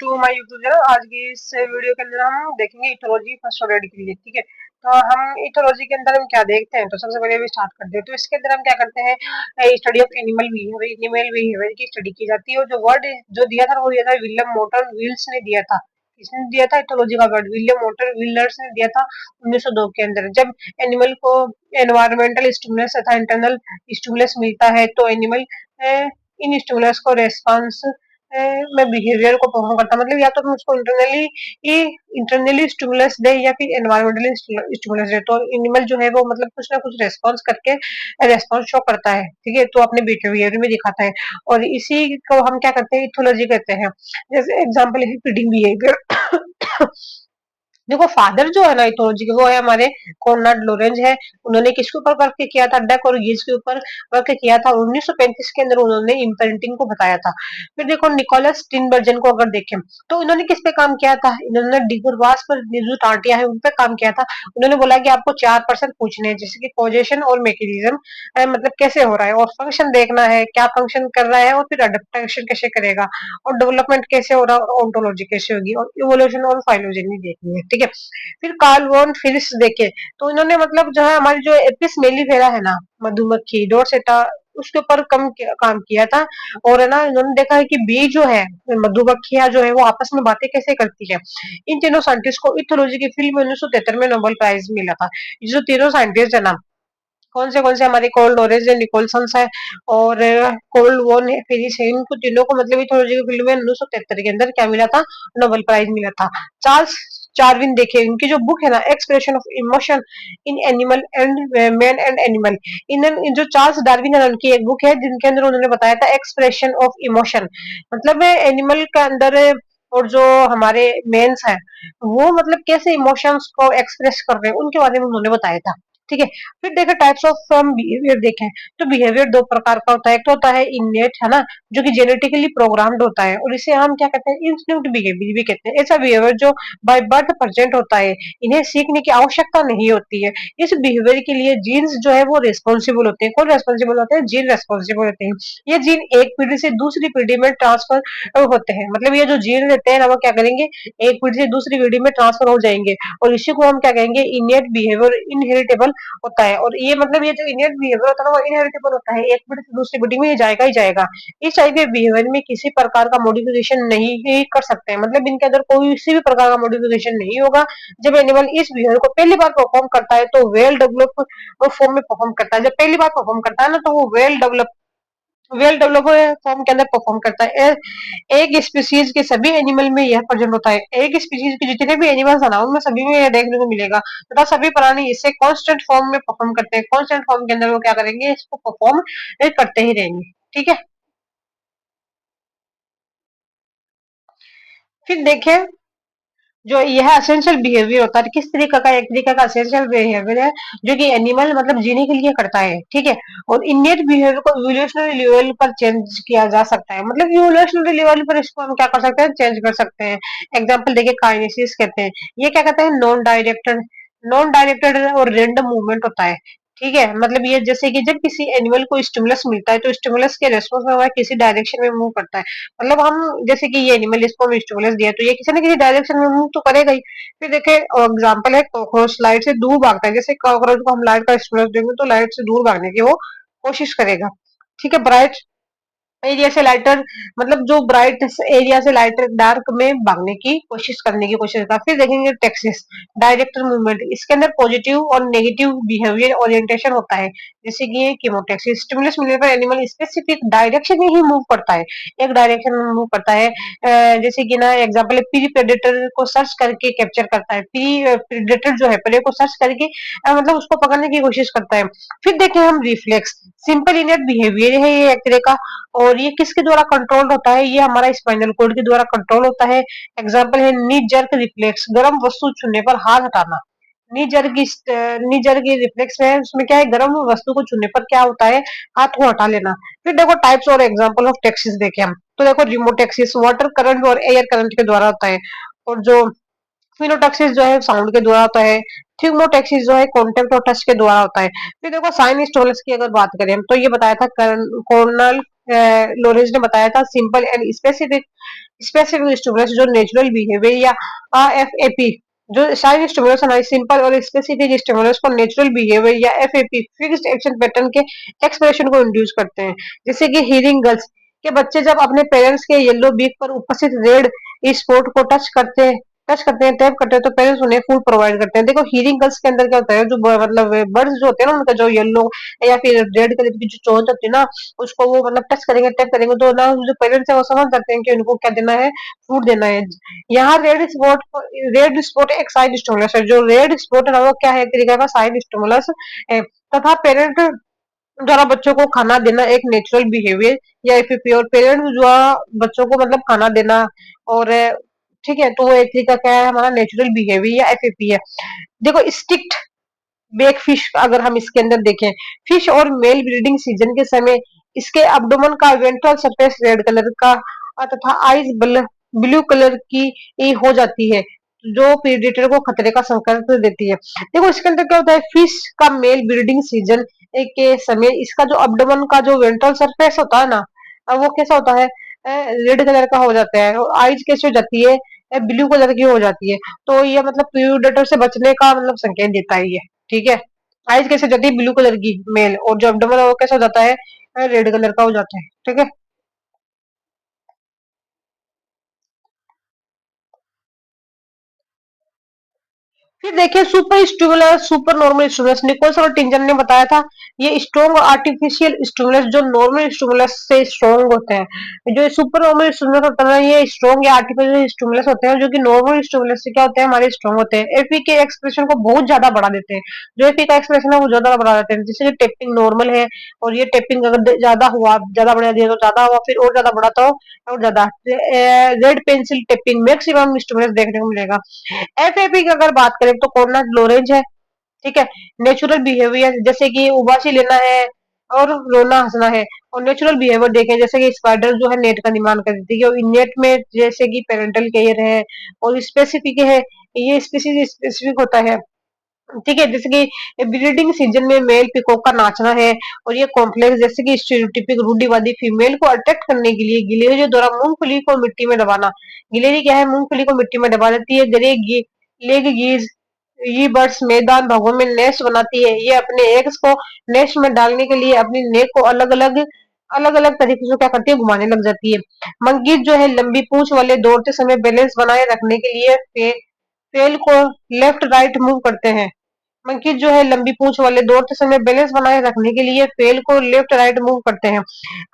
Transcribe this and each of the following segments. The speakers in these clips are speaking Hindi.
To my YouTube channel. आज की इस वीडियो के अंदर हम देखेंगे इथोलॉजी फर्स्ट ऑर्डर के लिए। ठीक है, तो हम इथोलॉजी के अंदर हम क्या देखते हैं, तो सबसे पहले भी स्टार्ट करते हैं। तो इसके अंदर हम क्या करते हैं, स्टडी ऑफ एनिमल बिहेवियर की स्टडी की जाती है। और जो वर्ड जो दिया था वो दिया था विलियम मोटर विल्स ने दिया था। किसने दिया था इथोलॉजी का वर्ड? विलियम मोटर विलर्स ने दिया था 1902 के अंदर। जब एनिमल को एनवायरमेंटल स्टिमुलस तथा इंटरनल स्टिमुलस मिलता है तो एनिमल इन स्टिमुलस को रेस्पॉन्स में बिहेवियर को परफॉर्म करता है। मतलब या तो हम उसको इंटरनली स्टिमुलस दे या फिर एनवायरमेंटली स्टिमुलस दे, तो एनिमल जो है वो मतलब कुछ ना कुछ रेस्पॉन्स करके रेस्पॉन्स शो करता है। ठीक है, तो अपने बिहेवियर में दिखाता है। और इसी को हम क्या करते हैं, इथोलॉजी कहते हैं। जैसे एग्जाम्पल है फीडिंग बिहेवियर। देखो फादर जो है ना इथोलॉजी के, वो है हमारे कॉनराड लोरेंज है। उन्होंने किसके ऊपर वर्क किया था? डक और गीज के ऊपर वर्क किया था। 1935 के अंदर उन्होंने इम्प्रिंटिंग को बताया था। फिर देखो निकोलस स्टिनबर्जन को अगर देखें तो इन्होंने किस पे काम किया था? इन्होंने डिगरवास पर जो टाटियां है उन पे काम किया था। उन्होंने बोला कि आपको 4% पूछने हैं, जैसे कि कोजेशन और मैकेनिज्म, मतलब कैसे हो रहा है, और फंक्शन देखना है क्या फंक्शन कर रहा है, और फिर अडेप्टेशन कैसे करेगा, और डेवलपमेंट कैसे हो रहा है, और ओंटोलॉजी कैसे होगी, और इवोल्यूशन और फाइलोजेनी देखनी है। ठीक है, फिर कार्ल वॉन फिलिप्स देखे तो इन्होंने मतलब जो है हमारी जो एपिस मेलिफेरा है ना, मधुमक्खी डोरसेटा, उसके ऊपर काम किया था। और है ना इन्होंने देखा है कि बी जो है, मधुमक्खियां जो है वो आपस में बातें कैसे करती है। इन तीनों साइंटिस्ट को इथोलॉजी की फील्ड में 1973 में नोबेल प्राइज मिला था। ये जो तीनों साइंटिस्ट है ना, कौन से हमारे कोल्ड नॉलेज है, निकोलसन है और कोल्ड वॉन है, फिरिस है। इनको तीनों को मतलब इथोलॉजी की फील्ड में 1973 के अंदर क्या मिला था? नोबेल प्राइज मिला था। चार्ल्स चार्विन देखिए, इनकी जो बुक है ना, expression of emotion in animal and man and animal, in जो चार्ल्स डार्विन है उनकी एक बुक है जिनके अंदर उन्होंने बताया था एक्सप्रेशन ऑफ इमोशन, मतलब एनिमल के अंदर और जो हमारे मेंस हैं वो मतलब कैसे इमोशंस को एक्सप्रेस कर रहे हैं उनके बारे में उन्होंने बताया था। ठीक है, फिर देखें टाइप्स ऑफ बिहेवियर देखें, तो बिहेवियर दो प्रकार का होता है। एक तो होता है इननेट, है ना, जो कि जेनेटिकली प्रोग्राम्ड होता है, और इसे हम क्या कहते हैं, इंस्टिंक्ट बिहेवियर भी कहते हैं। ऐसा बिहेवियर जो बाय बर्थ प्रेजेंट होता है, इन्हें सीखने की आवश्यकता नहीं होती है। इस बिहेवियर के लिए जीन्स जो है वो रिस्पॉन्सिबल होते हैं। कौन रिस्पॉन्सिबल होते हैं? जीन रिस्पॉन्सिबल होते हैं। ये जीन एक पीढ़ी से दूसरी पीढ़ी में ट्रांसफर होते हैं। मतलब ये जो जीन रहते हैं ना, वो क्या करेंगे, एक पीढ़ी से दूसरी पीढ़ी में ट्रांसफर हो जाएंगे, और इसी को हम क्या कहेंगे, इनेट बिहेवियर, इनहेरिटेबल होता है। और ये मतलब ये जो इनहेरिट बिहेवियर होता है ना, वो इनहेरिटेबल होता है, एक पीढ़ी से दूसरी पीढ़ी में ये जाएगा ही जाएगा। इस टाइप के बिहेवियर में किसी प्रकार का मॉडिफिकेशन नहीं ही कर सकते हैं, मतलब इनके अंदर कोई किसी भी प्रकार का मॉडिफिकेशन नहीं होगा। जब एनिमल इस बिहेवियर को पहली बार परफॉर्म करता है तो वेल डेवलप फॉर्म में परफॉर्म करता है। जब पहली बार परफॉर्म करता है ना, तो वो वेल डेवलप फॉर्म के अंदर परफॉर्म करता है। एक स्पीशीज के सभी एनिमल में यह प्रेजेंट होता है। एक स्पीशीज के जितने भी एनिमल्स है ना, उनमें सभी में यह देखने को मिलेगा, तथा सभी प्राणी इसे कांस्टेंट फॉर्म में परफॉर्म करते हैं। कांस्टेंट फॉर्म के अंदर वो क्या करेंगे, इसको परफॉर्म करते ही रहेंगे। ठीक है, फिर देखें जो यह एसेंशियल बिहेवियर होता है, किस तरीके का, एक तरीके का एसेंशियल बिहेवियर है जो कि एनिमल मतलब जीने के लिए करता है। ठीक है, और इनेट बिहेवियर को इवोल्यूशनरी लेवल पर चेंज किया जा सकता है। मतलब इवोल्यूशनरी लेवल पर इसको हम क्या कर सकते हैं, चेंज कर सकते हैं। एग्जाम्पल देखिए, काइनेसिस कहते हैं, ये क्या कहते हैं, नॉन डायरेक्टेड और रेंडम मूवमेंट होता है। ठीक है, मतलब ये जैसे कि जब किसी एनिमल को स्टिमुलस मिलता है तो स्टिमुलस के रेस्पॉन्स में वह किसी डायरेक्शन में मूव करता है। मतलब हम जैसे कि ये एनिमल, इसको हम स्टिमुलस दिया तो ये किसी न किसी डायरेक्शन में मूव तो करेगा ही। फिर देखे एग्जांपल है, कॉकरोच लाइट से दूर भागता है। जैसे कॉकरोच को हम लाइट का स्टिमुलस देंगे तो लाइट से दूर भागने की वो कोशिश करेगा। ठीक है, ब्राइट एरिया से लाइटर, मतलब जो ब्राइट एरिया से लाइटर डार्क में भागने की कोशिश करने की कोशिश करता है। फिर देखेंगे टेक्सिस डायरेक्टर मूवमेंट, इसके अंदर पॉजिटिव और नेगेटिव बिहेवियर ओरिएंटेशन होता है। जैसे कि ये कीमोटेक्सिस, स्टिमुलस मिलने पर एनिमल स्पेसिफिक डायरेक्शन में ही मूव करता है, एक डायरेक्शन में मूव करता है। जैसे कि ना एग्जांपल है, प्री प्रेडेटर को सर्च करके कैप्चर करता है। प्री प्रेडेटर जो है प्रे को सर्च करके मतलब उसको पकड़ने की कोशिश करता है। फिर देखें हम रिफ्लेक्स, सिंपल इनेट बिहेवियर है ये एक तरह का, और ये किसके द्वारा कंट्रोल होता है, ये हमारा स्पाइनल कोड के द्वारा कंट्रोल होता है। एग्जांपल है नी जर्क रिफ्लेक्स, गर्म वस्तु छूने पर हाथ हटाना। नी जर्क की रिफ्लेक्स में उसमें क्या है, गर्म वस्तु को छूने पर क्या होता है, हाथ को हटा लेना। फिर देखो टाइप्स और एग्जांपल ऑफ टैक्सीज देखे हम, तो देखो रिमोट टैक्सीज वाटर करंट और एयर करंट के द्वारा होता है, और जो फिनोटॉक्सिस जो है साउंड के द्वारा होता है। थिग्मोटेक्सिस जो है कॉन्टेक्ट और टच के द्वारा होता है। फिर देखो साइन स्टिमुलस की अगर बात करें तो ये बताया था कर्नल लोरेंज ने बताया था simple and specific specific stimulus जो नेचुरल बिहेवियर या एफएपी जो साइन स्टिमुलस हमारे सिंपल और स्पेसिफिक स्टिमुलस को नेचुरल बिहेवियर या एफएपी फिक्स्ड एक्शन पैटर्न के एक्सप्रेशन को इंड्यूस करते हैं। जैसे कि हीरिंग गर्ल्स के बच्चे जब अपने पेरेंट्स के येलो बीक पर उपस्थित रेड स्पॉट को टच करते हैं टैप करते हैं तो पेरेंट्स उन्हें फूड प्रोवाइड करते हैं। देखो हीरिंग गर्ल्स के अंदर क्या होता है जो मतलब बर्ड्स जो होते हैं ना उनका जो येलो या फिर रेड कलर की जो चोंच होती है ना उसको वो मतलब टच करेंगे टैप करेंगे तो ना जो पेरेंट्स है वो समझ जाते हैं कि उनको क्या देना है फूड देना है। यहाँ रेड स्पॉट एक साइड स्टिमुलस है। जो रेड स्पॉट है ना वो क्या है एक तरीके का साइड स्टिमुलस है तथा पेरेंट द्वारा बच्चों को खाना देना एक नेचुरल बिहेवियर या एफएपी और पेरेंट्स द्वारा बच्चों को मतलब खाना देना और ठीक है तो वो एक तरीका क्या है हमारा नेचुरल बिहेवियर या एफएपी है। देखो स्टिक्ड बेक फिश अगर हम इसके अंदर देखें फिश और मेल ब्रीडिंग सीजन के समय इसके अब्डोमेन का वेंट्रल सरफेस रेड कलर का तथा आईज ब्लू कलर की हो जाती है जो प्रीडेटर को खतरे का संकेत देती है। देखो इसके अंदर क्या होता है फिश का मेल ब्रीडिंग सीजन के समय इसका जो अब्डोमेन का जो वेंट्रल सरफेस होता है ना वो कैसा होता है रेड कलर का हो जाता है और आईज कैसे हो जाती है ब्लू कलर की हो जाती है। तो ये मतलब प्रीडेटर से बचने का मतलब संकेत देता है ये। ठीक है आइज कैसे हो जाती है ब्लू कलर की मेल और जो एब्डोमेन है वो कैसा हो जाता है रेड कलर का हो जाता है। ठीक है फिर देखिए super stimulus super normal stimulus Nichols और टिंजन ने बताया था ये स्ट्रॉन्ग आर्टिफिशियल स्टिमुलस जो नॉर्मल स्टिमुलस से स्ट्रॉन्ग होते हैं। जो सुपर नॉर्मल स्टिमुलस होता है ना ये स्ट्रॉन्ग या आर्टिफिशियल स्टिमुलस होते हैं जो कि नॉर्मल स्टिमुलस से क्या होते हैं हमारे स्ट्रॉन्ग होते हैं एफी के एक्सप्रेशन को बहुत ज्यादा बढ़ा देते हैं। जो एफी का एक्सप्रेशन है वो ज्यादा बढ़ा देते हैं जैसे कि टेपिंग नॉर्मल है और ये टेपिंग अगर ज्यादा हुआ ज्यादा बढ़ा दिया तो ज्यादा हुआ फिर और ज्यादा बढ़ा तो और ज्यादा red pencil tapping maximum stimulus देखने को मिलेगा। एफएपी की अगर बात करें तो कॉर्नर लोरेंज है। ठीक है नेचुरल बिहेवियर जैसे कि उबासी लेना है और रोना हंसना है और नेचुरल बिहेवियर देखें जैसे कि स्पाइडर जो है नेट का निर्माण कर देती है और नेट में जैसे कि पेरेंटल केयर है और स्पेसिफिक है ये स्पेसिफिक होता है। ठीक है जैसे कि ब्रीडिंग सीजन में मेल पिकॉक का नाचना है और ये कॉम्प्लेक्स जैसे कि स्टीरियोटाइपिक रूढ़िवादी फीमेल को अट्रैक्ट करने के लिए गिलेरिया द्वारा मूंगफली को मिट्टी में दबाना। गिलेरी क्या है मूंगफली को मिट्टी में दबा देती है लेग गीज ये बर्ड्स मैदान भागों में नेस्ट बनाती है। ये अपने एग्स को नेस्ट में डालने के लिए अपनी नेक को अलग अलग तरीके से क्या करती है घुमाने लग जाती है। मंकीज जो है लंबी पूंछ वाले दौड़ते समय बैलेंस बनाए रखने के लिए टेल को लेफ्ट राइट मूव करते हैं। मंकीज जो है लंबी पूंछ वाले दौड़ते समय बैलेंस बनाए रखने के लिए फेल को लेफ्ट राइट मूव करते हैं।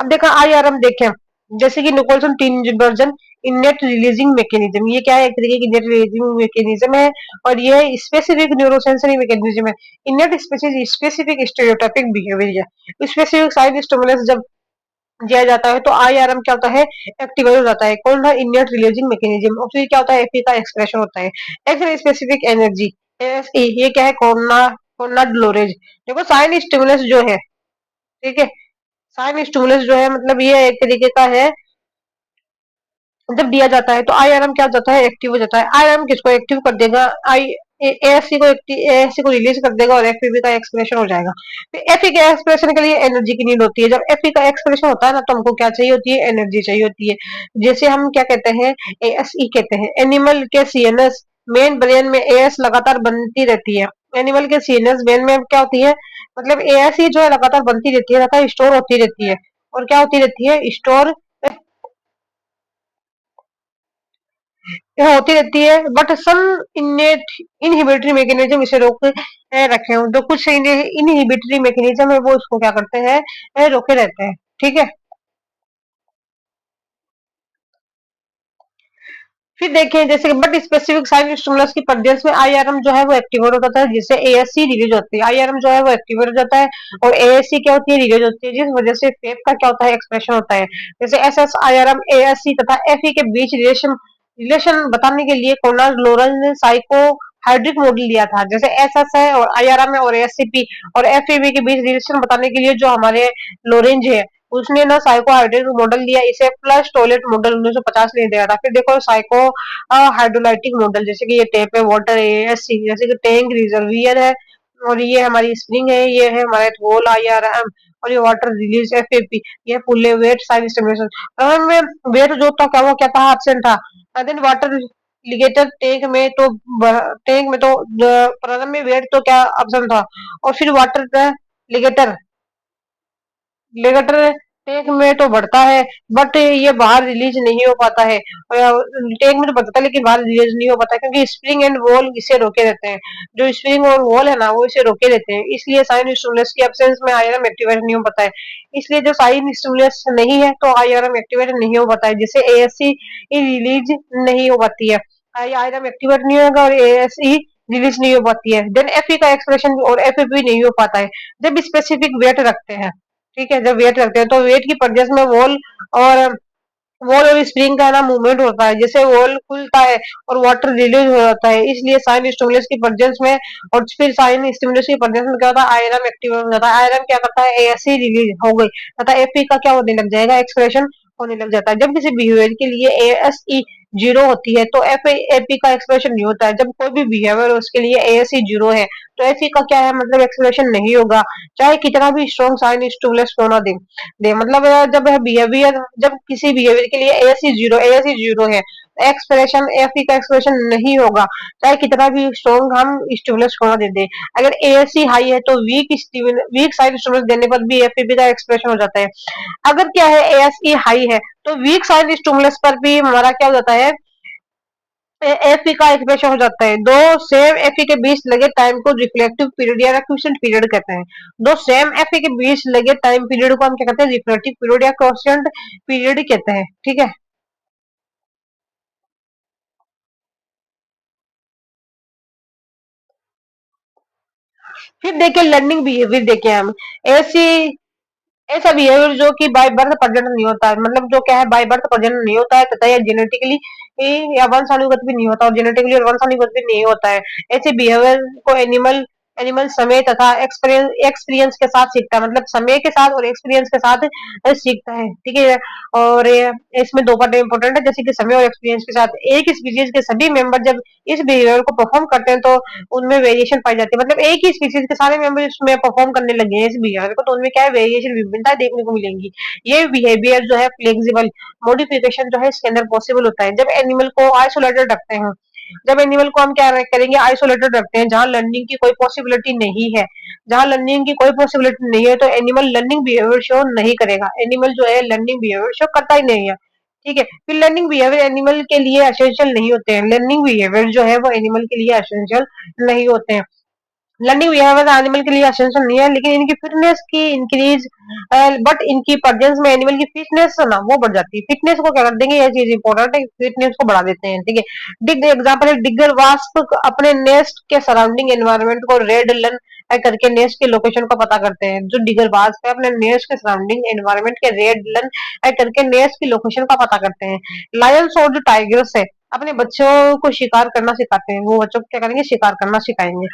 अब देखा आईआरएम देखें जैसे कि Nikolaas Tinbergen innate releasing mechanism ये क्या है एक तरीके की इनेट रिलीजिंग मैकेनिज्म है और ये स्पेसिफिक न्यूरोसेंसरी मैकेनिज्म है। इनेट स्पेसिफिक स्टेरियोटाइपिक बिहेवियर है स्पेसिफिक साइड स्टिमुलस जब दिया जाता है तो आईआरएम क्या होता है एक्टिवेट हो जाता है कौन सा इनेट रिलीजिंग मैकेनिज्म और फिर क्या होता है एफई का एक्सप्रेशन होता है एक्शन स्पेसिफिक एनर्जी एएसई ये क्या है कोरोना ग्लोरेज। देखो साइन स्टिमुलस जो है ठीक है साइन स्टिमुलस जो है मतलब ये एक तरीके का है जब दिया जाता है तो आईआरएम क्या हो जाता है एक्टिव हो जाता है। आईआरएम किसको एक्टिव कर देगा आई एएससी को रिलीज कर देगा और एफपीवी का एक्सप्रेशन हो जाएगा। तो एफई के एक्सप्रेशन के लिए एनर्जी की नीड होती है जब एफई का एक्सप्रेशन होता है ना तो हमको क्या चाहिए होती है एनर्जी चाहिए होती है। जैसे हम क्या कहते हैं एएसई कहते हैं एनिमल के सीएनएस मेन ब्रेन में एएस लगातार बनती रहती है। एनिमल के सीएनएस ब्रेन में क्या होती है मतलब एएसई जो है लगातार बनती रहती है तथा स्टोर होती रहती है और क्या होती रहती है स्टोर होती रहती है but some innate inhibitory mechanism इसे रोक रखे हैं जो कुछ इनहिबिटरी मैकेनिज्म है वो इसको क्या करते हैं रोके रहते हैं। ठीक है फिर देखें जैसे बट स्पेसिफिक साइन स्टिमुलस की प्रेजेंस में आईआरएम जो है वो एक्टिवेट हो जाता है जिससे एएससी रिलीज होती है। आईआरएम जो है वो एक्टिवेट हो जाता है और एएससी क्या होती है रिलीज होती है जिस वजह से फेप का क्या होता है एक्सप्रेशन होता है। जैसे एसएस आईआरएम एएससी तथा एफई के बीच रिलेशन रिलेशन बताने के लिए कोनार्ड लोरेंज ने साइको हाइड्रिक मॉडल दिया था। जैसे एसएस है और आईआरएम है और एससीपी और एफईबी के बीच रिलेशन बताने के लिए जो हमारे लोरेंज है उसने ना साइको हाइड्रेटिक मॉडल दिया, इसे प्लस टॉयलेट मॉडल 1950 ने दिया था। फिर देखो साइको हाइड्रोलाइटिक मॉडल, जैसे कि ये टैप है, वाटर एएससी, जैसे कि टैंक रिजर्वियर है, और ये हमारी स्प्रिंग है, ये है हमारा रोल आईआरएम, और ये वाटर रिलीज एफएपी, ये पुल्ले वेट साइड स्टिमुलेशन में। वेट जो था क्या, वो क्या था, एब्सेंट था। देन वाटर लिगेटर टैंक में तो प्रारंभ में वेट तो क्या एब्सेंट था, और फिर वाटर लिगेटर लेगेटर टैंक में तो बढ़ता है, बट ये बाहर रिलीज नहीं हो पाता है। टैंक में तो बढ़ता है लेकिन बाहर रिलीज नहीं हो पाता, क्योंकि स्प्रिंग एंड वॉल इसे रोके रहते हैं। जो स्प्रिंग और वॉल है ना, वो इसे रोके रहते हैं, इसलिए साइन स्टिमुलस की एब्सेंस में आईआरएम एक्टिवेट नहीं हो पाता है। इसलिए जो साइन स्टिमुलस नहीं है तो आईआरएम एक्टिवेट नहीं हो पाता है, जिससे एएससी रिलीज नहीं हो पाती है। आईआरएम एक्टिवेट नहीं होगा और एएसई रिलीज नहीं हो पाती है। देन एफई का एक्सप्रेशन और एफएफबी नहीं हो पाता है जब स्पेसिफिक वेट रखते हैं। ठीक है, जब वेट रखते हैं तो वेट की प्रेजेंस में और वॉल और स्प्रिंग का ना मूवमेंट होता है, जैसे वॉल खुलता है और वाटर रिलीज हो जाता है, इसलिए साइन स्टिमुलस की प्रेजेंस में, और फिर साइन स्टिमुलस की प्रेजेंस में क्या होता है, आयरन एक्टिव हो जाता है। आयरन क्या करता है, एएससी रिलीज हो गई तथा एफई का क्या होने लग जाएगा, एक्सप्रेशन होने लग जाता है। जब किसी बिहेवियर के लिए एएसई जीरो होती है तो एपी का एक्सप्रेशन नहीं होता है। जब कोई भी बिहेवियर उसके लिए एएसई जीरो है तो एफई का क्या है, मतलब एक्सप्रेशन नहीं होगा, चाहे कितना भी स्ट्रॉन्ग साइन स्टिमुलस क्यों ना दे। मतलब जब बिहेवियर, जब किसी बिहेवियर के लिए एएससी जीरो है, एक्सप्रेशन एफई का एक्सप्रेशन नहीं होगा, चाहे कितना भी स्ट्रॉन्ग हम स्टिमुलस क्यों ना दे दे। अगर एएससी हाई है तो वीक साइड स्टिमुलस देने पर भी एफईबी का एक्सप्रेशन हो जाता है। अगर क्या है, एएसई हाई है तो वीक साइड स्टिमुलस पर भी हमारा क्या हो जाता है, एफई का एक्सप्रेशन हो जाता है। दो सेम एफई के बीच लगे टाइम को रिफ्लेक्टिव पीरियड या क्वेश्चन पीरियड कहते हैं। दो सेम एफई के बीच लगे टाइम पीरियड को हम क्या कहते हैं, रिफ्लेक्टिव पीरियड या क्वेश्चन पीरियड कहते हैं। ठीक है। फिर देखिए लर्निंग बिहेवियर देखे हम, ऐसी ऐसा बिहेवियर जो कि बाय बर्थ प्रेजेंट नहीं होता है, मतलब जो क्या है, बाय बर्थ प्रेजेंट नहीं होता है तथा यह जेनेटिकली या वंशानुगत भी नहीं होता, और जेनेटिकली और वंशानुगत भी नहीं होता है। ऐसे बिहेवियर को एनिमल एनिमल समय तथा एक्सपीरियंस के साथ सीखता है, मतलब समय के साथ और एक्सपीरियंस के साथ सीखता है। ठीक है। और इसमें दो पार्ट इंपॉर्टेंट है, जैसे कि समय और एक्सपीरियंस के साथ एक स्पीशीज के सभी मेंबर जब इस बिहेवियर को परफॉर्म करते हैं तो उनमें वेरिएशन पाई जाती है। मतलब एक ही स्पीशीज के सारे मेंबर इसमें परफॉर्म करने लगे हैं इस बिहेवियर को, तो उनमें क्या है, वेरिएशन, विभिन्नता देखने को मिलेंगी। ये बिहेवियर जो है फ्लेक्सिबल मॉडिफिकेशन जो है इसके अंदर पॉसिबल होता है जब एनिमल को आइसोलेटेड रखते हैं। जब एनिमल को हम क्या करेंगे, आइसोलेटेड रखते हैं, जहां लर्निंग की कोई पॉसिबिलिटी नहीं है, जहां लर्निंग की कोई पॉसिबिलिटी नहीं है तो एनिमल लर्निंग बिहेवियर शो नहीं करेगा, एनिमल जो है लर्निंग बिहेवियर शो करता ही नहीं है। ठीक है। फिर लर्निंग बिहेवियर एनिमल के लिए एसेंशियल नहीं होते हैं, लर्निंग बिहेवियर जो है वो एनिमल के लिए एसेंशियल नहीं होते हैं। लर्निंग बिहेवियर एनिमल के लिए एसेंशियल नहीं है, लेकिन इनकी फिटनेस की इंक्रीज, बट इनकी प्रेजेंस में एनिमल की फिटनेस ना वो बढ़ जाती है। फिटनेस को क्या कर देंगे, ये चीज इंपॉर्टेंट है, फिटनेस को बढ़ा देते हैं। ठीक है। डिग एग्जांपल है, डिगर वास्प अपने नेस्ट के सराउंडिंग एनवायरनमेंट को रेड लन करके नेस्ट के लोकेशन को पता करते हैं। जो डिगर वास्प है अपने नेस्ट के सराउंडिंग एनवायरनमेंट के रेड लन करके नेस्ट की लोकेशन का पता करते हैं। लायंस और जो टाइगर्स है अपने बच्चों को शिकार करना सिखाते हैं, वो बच्चों को क्या करेंगे, शिकार करना सिखाएंगे।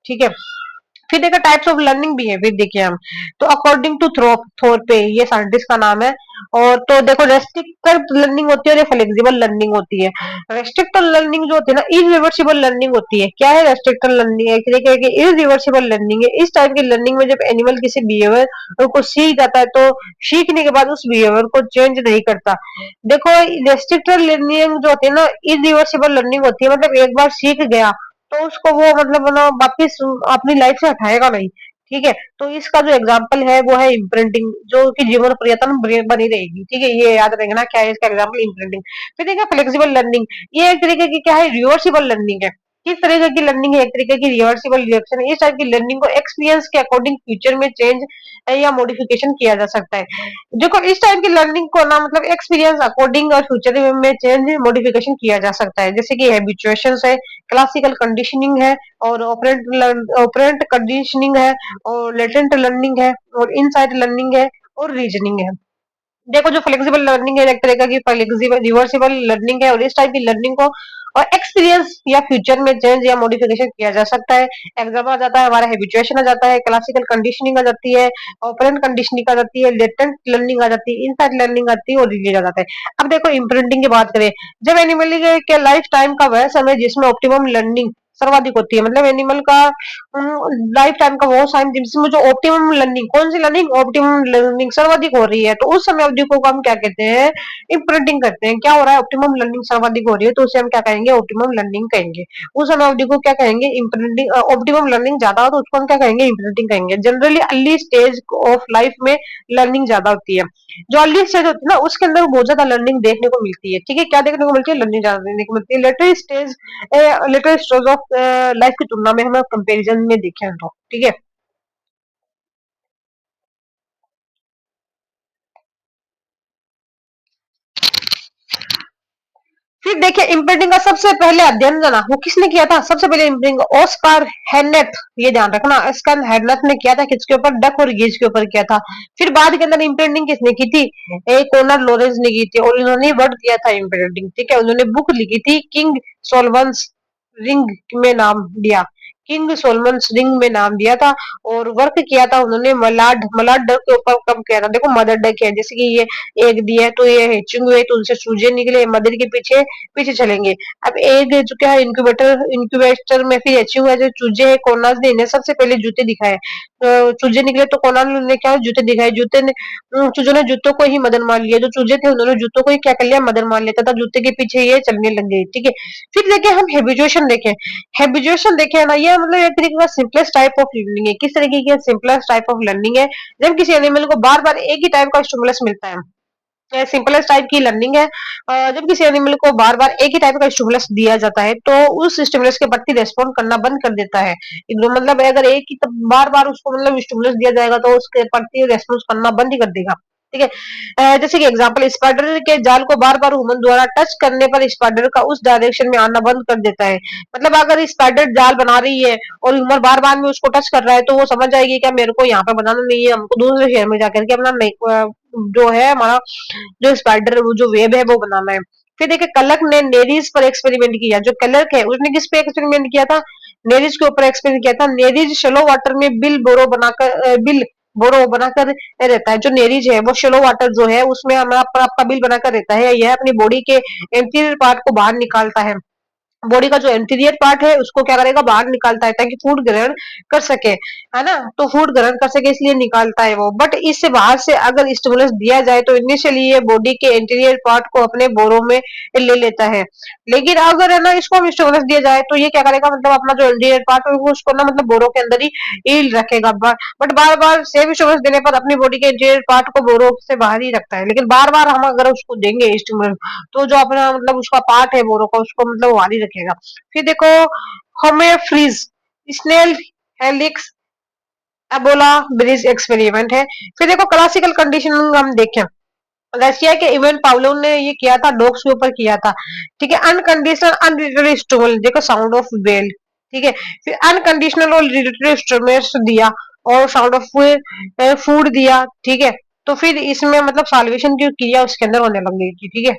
ठीक है। फिर देखो टाइप्स ऑफ लर्निंग बिहेवियर देखिए हम, तो अकॉर्डिंग टू थोरपे, ये साइंटिस्ट का नाम है। और तो देखो रेस्ट्रिक्टेड लर्निंग होती है और फ्लेक्सिबल लर्निंग होती है। रेस्ट्रिक्टेड लर्निंग जो होती है ना, इरिवर्सिबल लर्निंग होती है। क्या है रेस्ट्रिक्टेड लर्निंग, एक तरीके की इरिवर्सिबल लर्निंग है। इस टाइप की लर्निंग में जब एनिमल किसी बिहेवियर को सीख जाता है तो सीखने के बाद उस बिहेवियर को चेंज नहीं करता। देखो रेस्ट्रिक्टेड लर्निंग जो होती है ना, इरिवर्सिबल लर्निंग होती है, मतलब एक बार सीख गया तो उसको वो मतलब ना वापिस अपनी लाइफ से हटाएगा नहीं। ठीक है। तो इसका जो एग्जाम्पल है वो है इम्प्रिंटिंग, जो कि जीवन पर्यटन बनी रहेगी। ठीक है, ये याद रखना क्या है इसका एग्जाम्पल, इम्प्रिंटिंग। फिर देखिए फ्लेक्सिबल लर्निंग, ये एक तरीके की क्या है, रिवर्सिबल लर्निंग है। किस तरह की लर्निंग है, एक तरीके की रिवर्सिबल रिएक्शन है। इस टाइप की लर्निंग को एक्सपीरियंस के अकॉर्डिंग फ्यूचर में चेंज या मॉडिफिकेशन किया जा सकता है। देखो इस टाइप की लर्निंग को ना मतलब एक्सपीरियंस अकॉर्डिंग और फ्यूचर में चेंज मॉडिफिकेशन किया जा सकता है, जैसे कि हैबिचुएशन है, क्लासिकल कंडीशनिंग है, और ऑपरेंट कंडीशनिंग है, और लेटेंट लर्निंग है, और इनसाइट लर्निंग है, और रीजनिंग है। देखो जो फ्लेक्सिबल लर्निंग है एक तरह की फ्लेक्सिबल रिवर्सिबल लर्निंग है, और इस टाइप की लर्निंग को और एक्सपीरियंस या फ्यूचर में चेंज या मॉडिफिकेशन किया जा सकता है। एग्जाम्पल आ जाता है हमारा हैबिचुएशन आ जाता है, क्लासिकल कंडीशनिंग आ जाती है, ऑपरेंट कंडीशनिंग आ जाती है, लेटेंट लर्निंग आ जाती है, इनसाइड लर्निंग आती है और रिलीज आ जाता है। अब देखो इम्प्रिंटिंग की बात करें, जब एनिमल के लाइफ टाइम का वह समय जिसमें ऑप्टिमम लर्निंग सर्वाधिक होती है, मतलब एनिमल का लाइफ टाइम का वो टाइम जिसमें जो ऑप्टिमम लर्निंग, कौन सी लर्निंग, ऑप्टिमम लर्निंग सर्वाधिक हो रही है, तो उस समय अवधि को हम क्या कहते हैं, इम्प्रिंटिंग करते हैं। क्या हो रहा है, ऑप्टिमम लर्निंग सर्वाधिक हो रही है तो उसे हम क्या कहेंगे, ऑप्टिमम लर्निंग कहेंगे। उस समय अवधि को क्या कहेंगे, इम्प्रिंटिंग। ऑप्टिमम लर्निंग ज्यादा हो तो उसको हम क्या कहेंगे, इम्प्रिंटिंग कहेंगे। Generally early stage of life में लर्निंग ज्यादा होती है। जो अर्ली स्टेज होती है ना उसके अंदर बहुत ज्यादा लर्निंग देखने को मिलती है। ठीक है, क्या देखने को मिलती है, लर्निंग ज्यादा देखने को मिलती है। लेटर स्टेज ऑफ लाइफ की तुलना में हम कंपेरिजन में देखें तो। ठीक है, फिर देखिए इम्प्रिंटिंग का सबसे पहले अध्ययन जाना वो किसने किया था, सबसे पहले इम्प्रिंटिंग ऑस्कार हेनेथ, ये ध्यान रखना, ऑस्कार हेनेथ ने किया था। किसके ऊपर, डक और गेज के ऊपर किया था। फिर बाद के अंदर इम्प्रिंटिंग किसने की थी, एक कॉनर लॉरेंस ने की थी और इन्होंने वर्ड दिया था इम्प्रिंटिंग। ठीक है, उन्होंने बुक लिखी थी किंग सोलवंस रिंग में नाम दिया, किंग सोलमन्स रिंग में नाम दिया था। और वर्क किया था उन्होंने मलाड मलाड डक के ऊपर कब किया था, देखो मदर डक है, जैसे कि ये एग दिया है तो ये हेचिंग हुए तो उनसे चूजे निकले, मदर के पीछे पीछे चलेंगे। अब एग जो क्या है, इंक्यूबेटर में फिर हेचिंग हुआ, जो चूजे है कोनाज ने इन्हें सबसे पहले जूते दिखाए। चूजे निकले तो कोनाज ने क्या जूते दिखाए, जूते ने चूजों ने जूतों को ही मदर मान लिया, जो चूजे थे उन्होंने जूतों को ही क्या कर लिया, मदर मान लिया तथा जूते के पीछे ये चलने लग गए। ठीक है, फिर देखें हम हेबिजुएशन देखें, हैबिचुएशन देखे है ना, ये मतलब एक तरीके का सिंपलेस्ट टाइप ऑफ लर्निंग है। किस तरीके की सिंपलेस्ट टाइप ऑफ लर्निंग है, जब किसी एनिमल को बार बार एक ही टाइप का स्टिमुलस मिलता है, सिंपलेस्ट टाइप की लर्निंग है। जब किसी एनिमल को बार बार एक ही टाइप का स्टिमुलस दिया जाता है तो उस स्टिमुलस के प्रति रेस्पॉन्ड करना बंद कर देता है। एकदम मतलब अगर एक ही बार बार उसको मतलब स्टिमुलस दिया जाएगा तो उसके प्रति रेस्पॉन्स करना बंद ही कर देगा। ठीक है, जैसे कि एग्जांपल, स्पाइडर के जाल को बार बार ह्यूमन द्वारा टच करने पर स्पाइडर का उस डायरेक्शन में आना बंद कर देता है। मतलब अगर स्पाइडर जाल बना रही है और ह्यूमन बार बार में उसको टच कर रहा है तो वो समझ जाएगी क्या मेरे को यहाँ पे बनाना नहीं है, हमको दूसरे शहर में जाकर के अपना नहीं जो है हमारा जो स्पाइडर वो जो वेब है वो बनाना है। फिर देखिए कलक ने नेरीज पर एक्सपेरिमेंट किया, जो कलक है उसने किस पे एक्सपेरिमेंट किया था, नेरीज के ऊपर एक्सपेरिमेंट किया था। नेरीज शेलो वाटर में बिल बोरो बनाकर रहता है। जो नेरीज है वो शेलो वाटर जो है उसमें हमारा आपका बिल बनाकर रहता है, यह अपनी बॉडी के एंटीरियर पार्ट को बाहर निकालता है। बॉडी का जो एंटीरियर पार्ट है उसको क्या करेगा, बाहर निकालता है ताकि फूड ग्रहण कर सके, है ना, तो फूड ग्रहण कर सके इसलिए निकालता है वो। बट इससे बाहर से अगर स्टिमुलस दिया जाए तो इनिशियली ये बॉडी के एंटीरियर पार्ट को अपने बोरों में ले लेता है। लेकिन अगर है ना इसको हम स्टिमुलस दिया जाए तो ये क्या करेगा, मतलब अपना जो एंटीरियर पार्ट है वो उसको ना मतलब बोरों के अंदर ही ईल रखेगा। But bar bar same stimulus देने पर अपनी बॉडी के इंटीरियर पार्ट को बोरों से बाहर ही रखता है। लेकिन बार बार हम अगर उसको देंगे स्टिमुलस तो जो अपना मतलब उसका पार्ट है बोरो का उसको मतलब वो ही रखेगा। फिर देखो हमें फ्रीज snail Helix albolabris experiment है। फिर देखो क्लासिकल कंडीशनिंग हम देखें, रशिया के इवेंट पावलो ने ये किया था, डॉग्स के ऊपर किया था। ठीक है, अनकंडीशनल अनरिलेटेड स्टिमुलस देखो साउंड ऑफ बेल। ठीक है, फिर अनकंडीशनल और रिलेटेड स्टिमुलस दिया और साउंड ऑफ फूड दिया। ठीक है, तो फिर इसमें मतलब साल्वेशन जो किया उसके अंदर होने लग गई थी। ठीक है,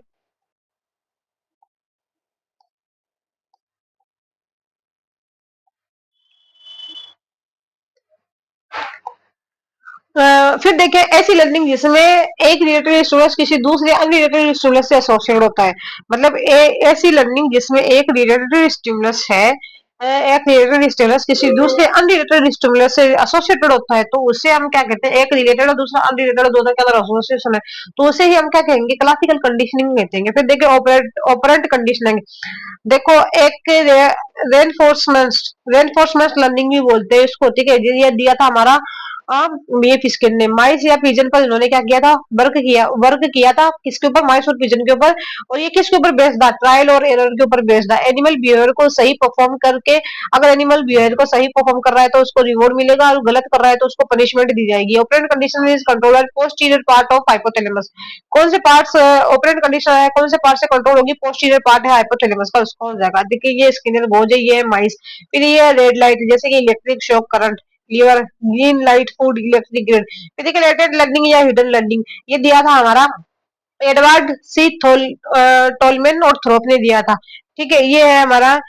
फिर देखिए ऐसी लर्निंग जिसमें एक रिलेटेड स्टिमुलस किसी दूसरे अनरिलेटेड स्टिमुलस से एसोसिएटेड होता है। मतलब ऐसी लर्निंग जिसमें एक रिलेटेड स्टिमुलस है, एक रिलेटेड स्टिमुलस किसी दूसरे अनरिलेटेड स्टिमुलस से एसोसिएटेड होता है तो उसे हम क्या कहते हैं, एक रिलेटेड और दूसरा अनरिलेटेड दोनों के अंदर एसोसिएशन है तो उसे ही हम क्या कहेंगे, क्लासिकल कंडीशनिंग कहते हैं। फिर देखिए ऑपरेंट कंडीशनिंग, देखो एक रेनफोर्समेंट रेनफोर्समेंट लर्निंग भी बोलते हैं इसको। ठीक है, ये दिया था हमारा ये फिस्किन ने माइस या पिजन पर इन्होंने क्या किया था, वर्क किया था किसके ऊपर, माइस और पिजन के ऊपर। और ये किसके ऊपर बेस्ड था, ट्रायल और एरर के ऊपर बेस्ड था। एनिमल बिहेवियर को सही परफॉर्म करके, अगर एनिमल बिहेवियर को सही परफॉर्म कर रहा है तो उसको रिवॉर्ड मिलेगा और गलत कर रहा है तो उसको पनिशमेंट दी जाएगी। Operant condition is controller posterior part of hypothalamus, कौन से पार्ट्स ऑपरेंट कंडीशन है, कौन से पार्ट से कंट्रोल होगी, पोस्टीरियर पार्ट है हाइपोथैलेमस का, उसको हो जाएगा। देखिए ये स्किनर गोज है, ये है माइस। फिर ये रेड लाइट जैसे कि electric shock current, lever green light food electric grid. फिर देखिए लेटेड लर्निंग या हिडन लर्निंग, ये दिया था हमारा एडवर्ड सी टोलमैन और थ्रोप ने दिया था। ठीक है, ये है हमारा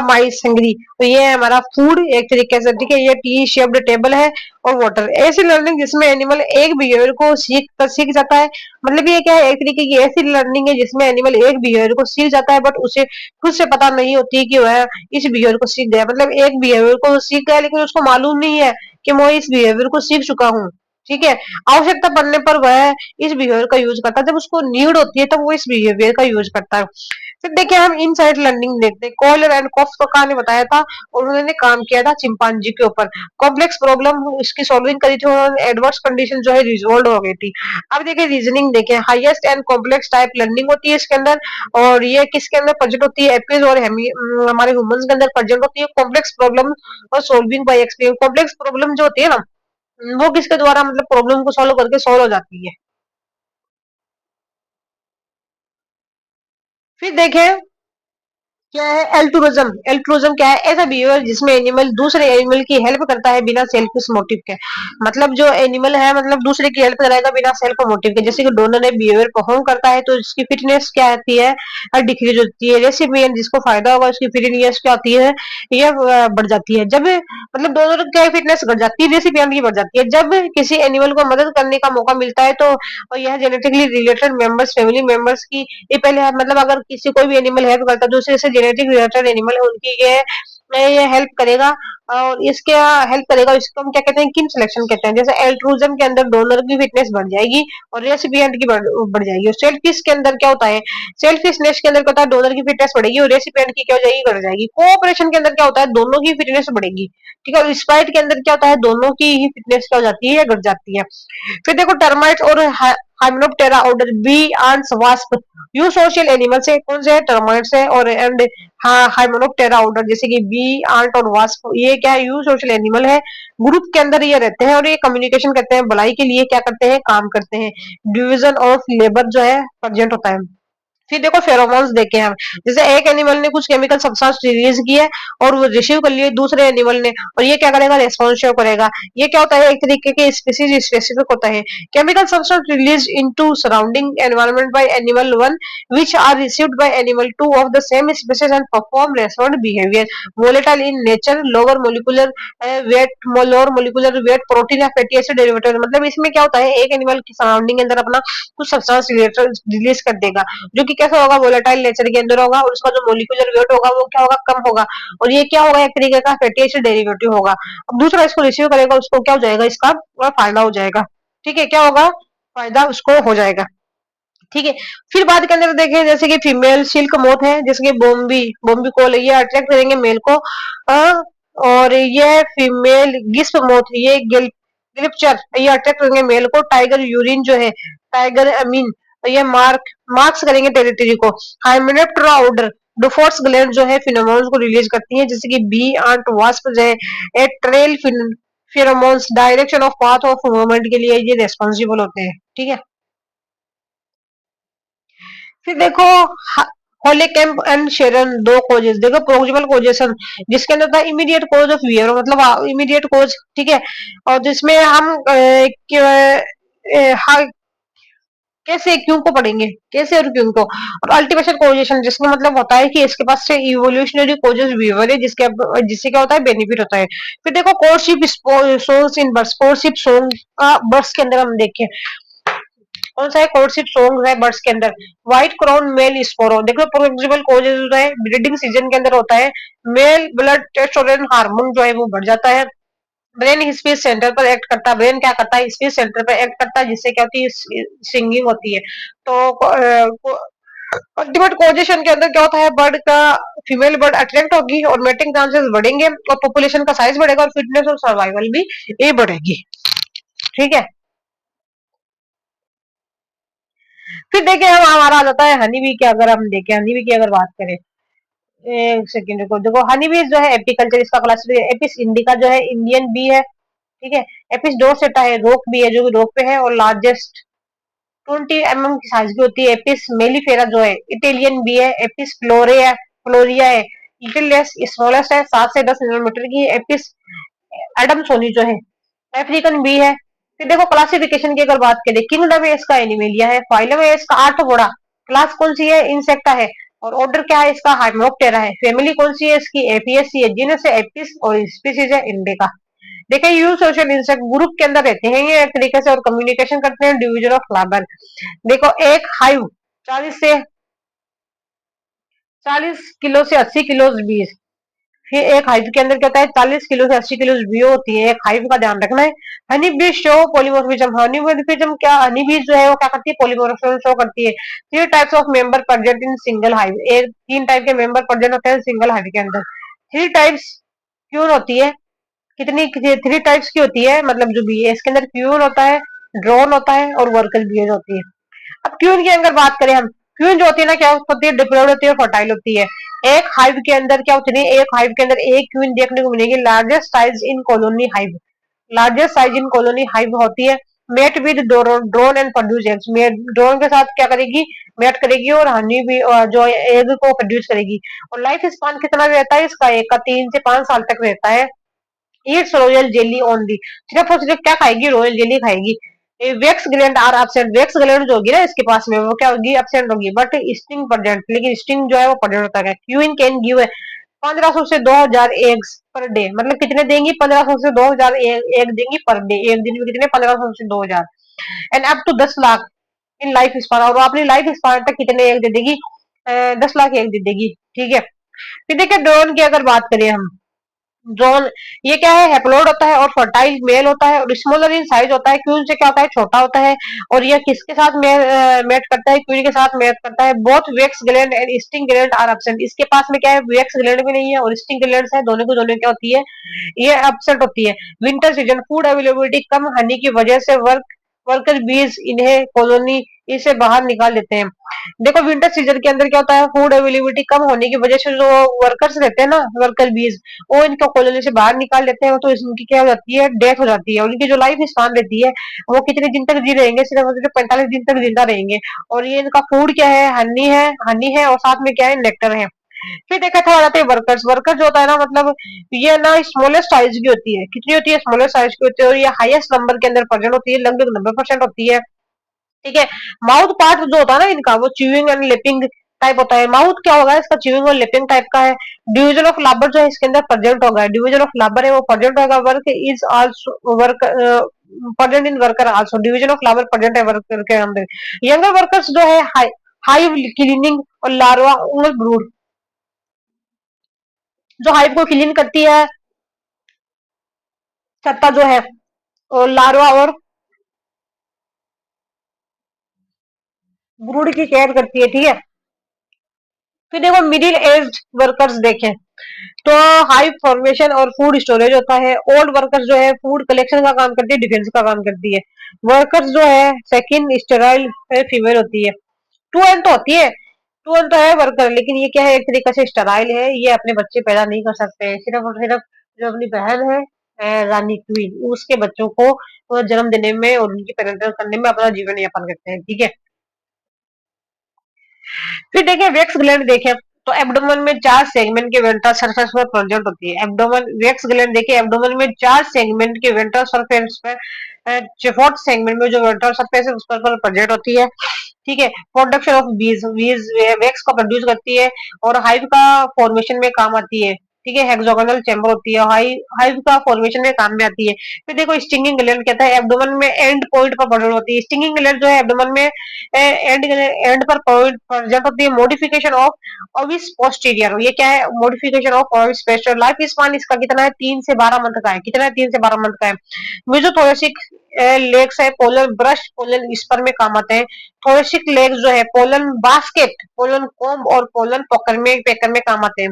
माइस हंग्री। तो ये है हमारा फूड एक तरीके से, ठीक है, ये टी शेप्ड टेबल है और वाटर। ऐसी लर्निंग जिसमें एनिमल एक बिहेवियर को सीख जाता है। मतलब ये क्या है, एक तरीके की ऐसी लर्निंग है जिसमें एनिमल एक बिहेवियर को सीख जाता है, बट उसे खुद से पता नहीं होती कि वह इस बिहेवियर को सीख गया। मतलब एक बिहेवियर को सीख गया लेकिन उसको मालूम नहीं है कि मैं इस बिहेवियर को सीख चुका हूँ। ठीक है, आवश्यकता पड़ने पर वह इस बिहेवियर का यूज करता है, जब उसको नीड होती है तब वो इस बिहेवियर का यूज करता है। फिर देखिए हम इनसाइड लर्निंग देखते हैं। कॉलर एंड कॉफ्का ने बताया था और उन्होंने काम किया था चिंपांजी के ऊपर। कॉम्प्लेक्स प्रॉब्लम इसकी सॉल्विंग करी थी और एडवर्स कंडीशन जो है रिजॉल्व हो गई थी। अब देखिए रीजनिंग देखें, highest and complex type learning होती है इसके अंदर। और ये किसके अंदर प्रेजेंट होती है, एपीज और हमारे ह्यूमंस के अंदर प्रेजेंट होती है। कॉम्प्लेक्स प्रॉब्लम और solving bye experience. Complex problem जो होती है ना, वो किसके द्वारा, मतलब प्रॉब्लम को सॉल्व करके सॉल्व हो जाती है। फिर देखें क्या है एल्टुरिज्म। एल्टुरिज्म क्या है, ऐसा बिहेवियर जिसमें एनिमल दूसरे एनिमल की हेल्प करता है बिना सेल्फिश मोटिव के। मतलब जो एनिमल है, मतलब दूसरे की हेल्प करेगा बिना सेल्फ मोटिव के। जैसे कि डोनर ने बिहेवियर परफॉर्म करता है तो इसकी फिटनेस क्या आती है, डिक्रीज होती है। रेसिपिएंट जिसको फायदा होगा उसकी फिटनेस क्या आती है, ये बढ़ जाती है। जब मतलब डोनर की फिटनेस बढ़ जाती है, रेसिपिएंट की बढ़ जाती है। जब किसी एनिमल को मदद करने का मौका मिलता है तो और यह genetically related members, family members की ये पहले मतलब अगर किसी कोई भी एनिमल हेल्प करता है तो उससे जेनेटिक रिलेटेड एनिमल है उनकी ये हेल्प करेगा। और इसके हेल्प करेगा, इसको हम क्या कहते हैं, किन सिलेक्शन कहते हैं। जैसे एल्ट्रूजम के अंदर डोनर की फिटनेस बढ़ जाएगी और रेसिपिएंट की बढ़ जाएगी। और सेल्फिश के अंदर क्या होता है, सेल्फिशनेस के अंदर क्या होता है, डोनर की फिटनेस बढ़ेगी और रेसिपिएंट की क्या हो जाएगी, घट जाएगी। कोऑपरेशन के अंदर क्या होता है, दोनों की फिटनेस बढ़ेगी। ठीक है, और स्पाइट के अंदर क्या होता है, दोनों की ही फिटनेस क्या हो जाती है या घट जाती है। फिर देखो टर्माइट्स और Hymenoptera order bee ants wasp eusocial animals है। कौन से है, टर्माइट्स है और एंड हाइमेनोप्टेरा ऑर्डर जैसे कि बी आंट और वास्प, ये क्या है, यू सोशल एनिमल है। ग्रुप के अंदर ये रहते हैं और ये कम्युनिकेशन करते हैं, भलाई के लिए क्या करते हैं, काम करते हैं। डिवीजन ऑफ लेबर जो है प्रेजेंट होता है। फिर देखो फेरोमोन्स देखे हम, जैसे एक एनिमल ने कुछ केमिकल सब्सटेंस रिलीज किया और वो रिसीव कर लिए दूसरे एनिमल ने, और ये क्या करेगा, रेस्पॉन्स शो करेगा। ये क्या होता है, एक तरीके के स्पीसीज स्पेसिफिक होता है। Chemical substance release into surrounding environment by animal one which are received by animal two of the same species and perform respond behaviour. Volatile in nature, lower molecular weight, lower molecular weight, protein या फैटी एसिड डेरिवेटिव। मतलब इसमें क्या होता है, एक एनिमल की सराउंडिंग के अंदर अपना कुछ सब्सटेंस रिलीज कर देगा जो कि कैसा होगा, वोलेटाइल नेचर के अंदर होगा और उसका जो मोलिकुलर वेट होगा वो क्या होगा, कम होगा। और ये क्या होगा, एक तरीके का फैटी एसिड डेरिवेटिव होगा। अब दूसरा इसको रिसीव करेगा, उसको क्या हो जाएगा, इसका फायदा हो जाएगा। ठीक है, क्या होगा, फायदा उसको हो जाएगा। ठीक है, फिर बाद के अंदर देखें जैसे कि फीमेल सिल्क मोथ है, जैसे कि बॉम्बी बॉम्बी कोल, ये अट्रैक्ट करेंगे मेल को। और ये फीमेल गिस्प मोथ, ये गिलिप्चर, ये अट्रैक्ट करेंगे मेल को। टाइगर यूरिन जो है, टाइगर अमीन, ये मार्क्स करेंगे टेरिटरी को। हाइमेनेप्टेरा ऑर्डर डुफोर्स ग्लैंड जो है फिनोमोन्स को रिलीज करती है, जैसे कि बी आंट वास्प जो है a trail pheromones direction of path of movement के लिए ये रेस्पॉन्सिबल होते हैं। ठीक है, फिर देखो होलीकैम्प एंड शेरन दो कोजेस देखो, प्रोक्सिमल कोजेशन जिसके अंदर था इमीडिएट कोज ऑफ वियर, मतलब इमीडिएट कोज। ठीक है, और जिसमें हम कैसे क्यों को पढ़ेंगे, कैसे और क्यों को। और अल्टीमेशन कोजेशन जिसका मतलब होता है कि इसके पास से इवोल्यूशनरी कोजेस विवर है जिससे क्या होता है, बेनिफिट होता है। फिर देखो courtship souls in birds, courtship song का बर्ड्स के अंदर हम देखें कौन सा है, कोर्टशिप सॉन्ग है बर्ड्स के अंदर। व्हाइट क्राउन मेल स्पोरो देखो, प्रोक्सिमल कोजेस जो है ब्रीडिंग सीजन के अंदर होता है। मेल ब्लड टेस्टोस्टेरोन हार्मोन जो है वो बढ़ जाता है। ब्रेन स्पीच सेंटर पर एक्ट करता है, ब्रेन क्या करता है, स्पीच सेंटर पर एक्ट करता है जिससे क्या होती है, सिंगिंग होती है। तो अल्टीमेट कोजेशन के अंदर क्या होता है, बर्ड का फीमेल बर्ड अट्रैक्ट होगी और मेटिंग चांसेस बढ़ेंगे और पॉपुलेशन का साइज बढ़ेगा और फिटनेस और सर्वाइवल भी ये बढ़ेगी। ठीक है, फिर देखिए हम हमारा आ जाता है हनी बी की। अगर हम देखें हनी बी की अगर बात करें, एक सेकंड को देखो, हनी बी जो है एपिकल्चर, इसका क्लासिफिकेशन एपिस इंडिका जो है इंडियन बी है। ठीक है, एपिस डोर्सेटा है, रोक बी है जो कि रोक पे है और लार्जेस्ट 20 mm की साइज की होती है। एपिस मेलिफेरा जो है इटालियन बी है। एपिस फ्लोरिया है, लिटिल लेस स्मॉलेस्ट है, 7 से 10 मिलीमीटर की। एपिस एडमसोनी जो है अफ्रीकन बी है। फिर देखो क्लासिफिकेशन की अगर बात करें, किंगडम है इसका एनिमेलिया है, फाइलम है इसका आर्थ्रोपोडा, क्लास कौन सी है, इंसेक्टा है। और ऑर्डर क्या है इसका, हाइमेनोप्टेरा है। फैमिली कौन सी है इसकी, एपीएससी है। जीनस है एपिस और स्पीसीज है इंडिका। देखिए यू सोशल इंसेक्ट, ग्रुप के अंदर रहते हैं ये एक तरीके से और कम्युनिकेशन करते हैं, डिवीजन ऑफ लेबर। देखो एक हाइव 40 से 40 किलो से 80 किलो बीज। फिर एक हाइव के अंदर क्या होता है, 40 किलो से 80 किलो बीज होती है एक हाइव का, ध्यान रखना है। हनी बीज शो पॉलीमॉर्फिज्म, हनी मॉर्फिज्म क्या, हनी बीज जो है वो क्या करती है, पॉलीमॉर्फिज्म शो करती है। Three types of member present in single hive, एक 3 टाइप के मेंबर प्रेजेंट होते हैं सिंगल हाइव के अंदर। थ्री टाइप्स क्यों होती है, कितनी 3 टाइप्स की होती है, मतलब जो बी है इसके अंदर क्यून होता है, ड्रोन होता है और वर्कर बीज होती है। अब क्यून की अगर बात करें हम, क्यून जो होती है ना क्या होती है, डिप्लॉयड होती है, फर्टाइल होती है। एक हाइव के अंदर क्या होती है, एक हाइव के अंदर एक क्वीन देखने को मिलेगी, largest size in colony hive. Largest size in colony hive होती है। Mate with drone and produce eggs, drone के साथ क्या करेगी, मेट करेगी और हनी भी जो एग को प्रोड्यूस करेगी। और लाइफ स्पान कितना रहता है इसका, एक का 3 से 5 साल तक रहता है। ईट्स रॉयल जेली ओनली, सिर्फ और सिर्फ क्या खाएगी, रॉयल जेली खाएगी। Wax gland are absent, wax gland जो होगी ना इसके पास में वो क्या होगी, एब्सेंट होगी, बट स्टिंग प्रेजेंट, लेकिन स्टिंग जो है वो प्रेजेंट होता है। क्वीन कैन गिव 1500 से 2000 एग्स पर डे, मतलब कितने देंगी, 1500 से 2000 एग देंगी पर डे, एक दिन में कितने, 1500 से 2000। And up to 10 lakh in lifespan, और वो अपनी लाइफ स्पान तक कितने एग दे देगी, 10 लाख एग दे देगी। ठीक है। फिर देखिए ड्रोन की अगर बात करें हम, ड्रोन ये क्या है, हैप्लॉइड होता है और फर्टाइल मेल होता है और स्मॉलर इन साइज होता है। क्वीन से क्या होता है, छोटा होता है। और ये किसके साथ मेट करता है, क्वीन के साथ मेट करता है। Both wax gland and sting gland are absent, इसके पास में क्या है, वेक्स ग्लैंड भी नहीं है और स्टिंग ग्लैंड है, दोनों को दोनों क्या होती है, ये एब्सेंट होती है। विंटर सीजन, फूड अवेलेबिलिटी कम हनी की वजह से वर्कर बीज इन्हें कॉलोनी इसे बाहर निकाल देते हैं। देखो विंटर सीजन के अंदर क्या होता है, फूड अवेलेबिलिटी कम होने की वजह से जो वर्कर्स रहते हैं ना, वर्कर बीज, वो इनको कॉलोनी से बाहर निकाल देते हैं, तो इनकी क्या हो जाती है, डेथ हो जाती है। और इनकी जो लाइफ स्पान रहती है वो कितने दिन तक जी रहेंगे, सिर्फ और सिर्फ 45 दिन तक जिंदा रहेंगे। और ये इनका फूड क्या है, हनी है और साथ में क्या है, नेक्टर है। फिर देखा था, आ जाते हैं वर्कर्स। वर्कर जो होता है ना, मतलब ये ना स्मॉलेस्ट साइज की होती है, कितनी होती है, स्मॉलेस्ट साइज की होती है, और ये हाईएस्ट नंबर के अंदर प्रेजेंट होती है, लगभग 90% होती है। ठीक है। माउथ पार्ट जो होता है ना इनका, वो च्यूइंग एंड लिपिंग टाइप होता है। माउथ क्या होगा इसका, च्यूइंग और लिपिंग टाइप का है। डिवीजन ऑफ लाबर जो है इसके अंदर प्रेजेंट होगा, डिवीजन ऑफ लाबर है वो प्रेजेंट होगा। Work is also work present in worker also, division of labour present है वर्कर के अंदर। यंगर वर्कर्स जो है हाइव क्लीनिंग और लार्वा और ब्रूड, जो हाइव को क्लीन करती है, छत्ता जो है, और लार्वा और ब्रूड की केयर करती है। ठीक है। फिर देखो मिडिल एज वर्कर्स देखें तो हाई फॉर्मेशन और फूड स्टोरेज होता है। ओल्ड वर्कर्स जो है फूड कलेक्शन का काम करती है, डिफेंस का काम करती है। वर्कर्स जो है सेकंड स्टेराइल फीमेल होती है। टू एन तो होती है, टू एन तो है वर्कर, लेकिन ये क्या है, एक तरीके से स्टेराइल है, ये अपने बच्चे पैदा नहीं कर सकते। सिर्फ और सिर्फ जो अपनी बहन है रानी क्वीन, उसके बच्चों को वो जन्म देने में और उनकी पेरेंटल करने में अपना जीवन यापन करते हैं। ठीक है। फिर देखिए वेक्स ग्लैंड देखें तो एब्डोमेन में 4 सेगमेंट के वेंट्रल सरफेस पर प्रेजेंट होती है। एब्डोमेन वेक्स ग्लैंड देखिए, एब्डोमेन में 4 सेगमेंट के वेंट्रल सरफेस पर, फोर्थ सेगमेंट में जो वेंट्रल सरफेस है उस पर प्रेजेंट होती है। ठीक है। प्रोडक्शन ऑफ बीज, बीज वैक्स को प्रोड्यूस करती है और हाइव का फॉर्मेशन में काम आती है। ठीक है। हेक्सागोनल चैम्बर होती है, हाइव का फॉर्मेशन में काम में आती है। फिर देखो स्टिंगिंग ग्लैंड कहता है, एब्डोमेन में एंड पॉइंट पर प्रेजेंट होती है। स्टिंगिंग ग्लैंड जो है एब्डोमेन में एंड पर पॉइंट प्रेजेंट होती है। मॉडिफिकेशन ऑफ ओविस पोस्टीरियर, ये क्या है, modification of ovis posterior. Life span इसका कितना है, 3 से 12 मंथ का है। कितना है, 3 से 12 मंथ का है। मेसोथोरेसिक लेग्स है, पोलन ब्रश, पोलन स्पर में काम आते हैं। थोरेसिक लेग्स जो है पोलन बास्केट, पोलन कोम्ब और पोलन पेकर में काम आते हैं।